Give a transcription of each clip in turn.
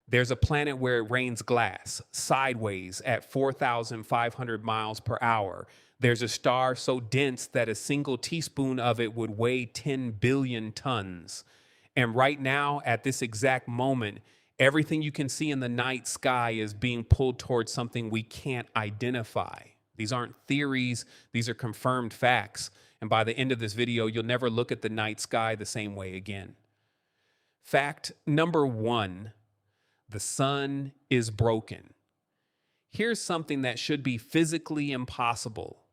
There's a planet where it rains glass sideways at 4,500 miles per hour. There's a star so dense that a single teaspoon of it would weigh 10 billion tons. And right now, at this exact moment, everything you can see in the night sky is being pulled towards something we can't identify. These aren't theories, these are confirmed facts. And by the end of this video, you'll never look at the night sky the same way again. Fact number 1. The sun is broken. Here's something that should be physically impossible.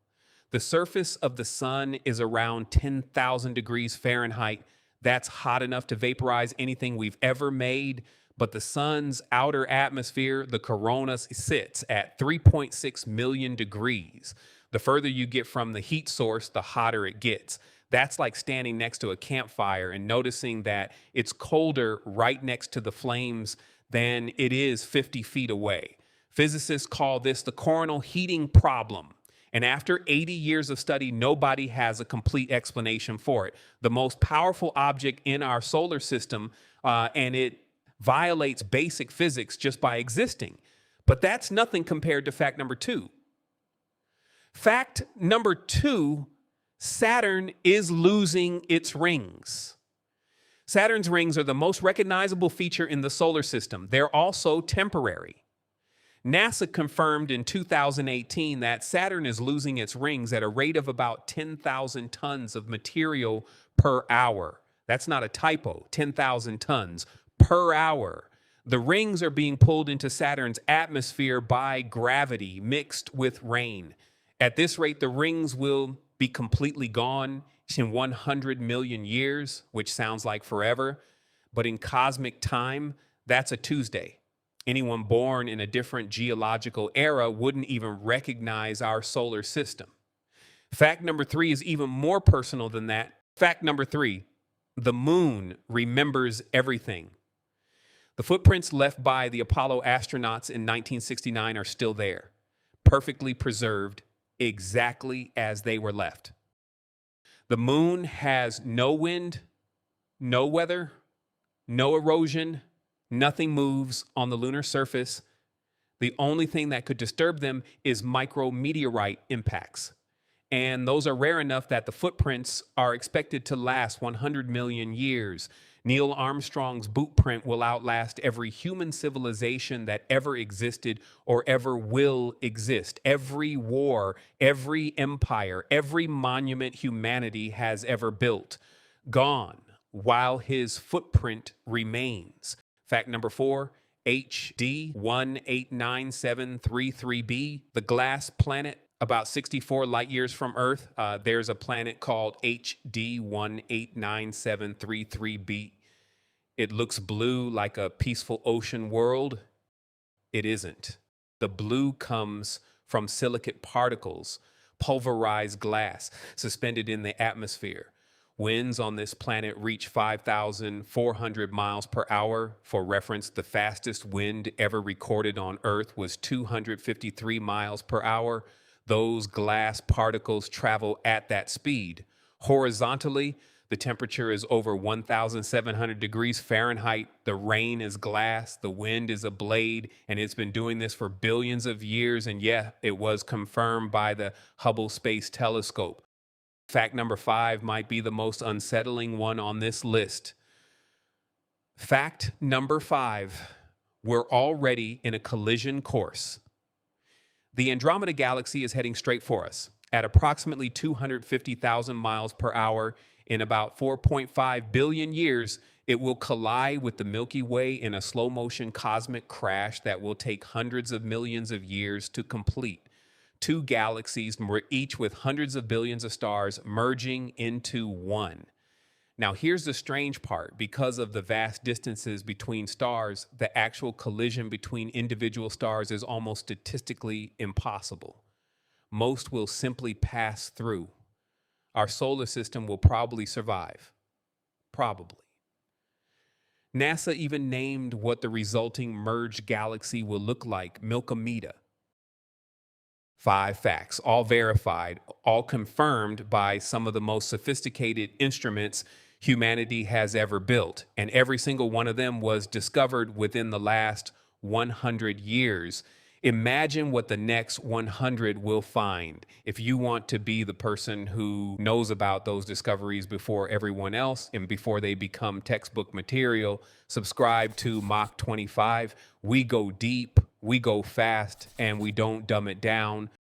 The surface of the sun is around 10,000 degrees Fahrenheit. That's hot enough to vaporize anything we've ever made. But the sun's outer atmosphere, the corona, sits at 3.6 million degrees. The further you get from the heat source, the hotter it gets. That's like standing next to a campfire and noticing that it's colder right next to the flames than it is 50 feet away. Physicists call this the coronal heating problem. And after 80 years of study, nobody has a complete explanation for it. The most powerful object in our solar system, and it violates basic physics just by existing. But that's nothing compared to fact number 2. Fact number 2, Saturn is losing its rings. Saturn's rings are the most recognizable feature in the solar system. They're also temporary. NASA confirmed in 2018 that Saturn is losing its rings at a rate of about 10,000 tons of material per hour. That's not a typo, 10,000 tons per hour. The rings are being pulled into Saturn's atmosphere by gravity mixed with rain. At this rate, the rings will be completely gone in 100 million years, which sounds like forever. But in cosmic time, that's a Tuesday. Anyone born in a different geological era wouldn't even recognize our solar system. Fact number 3 is even more personal than that. Fact number 3, the moon remembers everything. The footprints left by the Apollo astronauts in 1969 are still there, perfectly preserved, exactly as they were left. The moon has no wind, no weather, no erosion, nothing moves on the lunar surface. The only thing that could disturb them is micrometeorite impacts. And those are rare enough that the footprints are expected to last 100 million years. Neil Armstrong's boot print will outlast every human civilization that ever existed or ever will exist. Every war, every empire, every monument humanity has ever built, gone while his footprint remains. Fact number 4, HD 189733b, the glass planet about 64 light years from Earth. There's a planet called HD 189733b. It looks blue like a peaceful ocean world. It isn't. The blue comes from silicate particles, pulverized glass, suspended in the atmosphere. Winds on this planet reach 5,400 miles per hour. For reference, the fastest wind ever recorded on Earth was 253 miles per hour. Those glass particles travel at that speed. Horizontally, the temperature is over 1,700 degrees Fahrenheit. The rain is glass. The wind is a blade. And it's been doing this for billions of years. And yeah, it was confirmed by the Hubble Space Telescope. Fact number 5 might be the most unsettling one on this list. Fact number 5, we're already in a collision course. The Andromeda Galaxy is heading straight for us at approximately 250,000 miles per hour. In about 4.5 billion years, it will collide with the Milky Way in a slow-motion cosmic crash that will take hundreds of millions of years to complete. 2 galaxies, each with hundreds of billions of stars, merging into one. Now, here's the strange part. Because of the vast distances between stars, the actual collision between individual stars is almost statistically impossible. Most will simply pass through. Our solar system will probably survive. Probably. NASA even named what the resulting merged galaxy will look like, Milkomeda. 5 facts, all verified, all confirmed by some of the most sophisticated instruments humanity has ever built. And every single one of them was discovered within the last 100 years. Imagine what the next 100 will find. If you want to be the person who knows about those discoveries before everyone else and before they become textbook material, subscribe to Mach 25. We go deep, we go fast, and we don't dumb it down.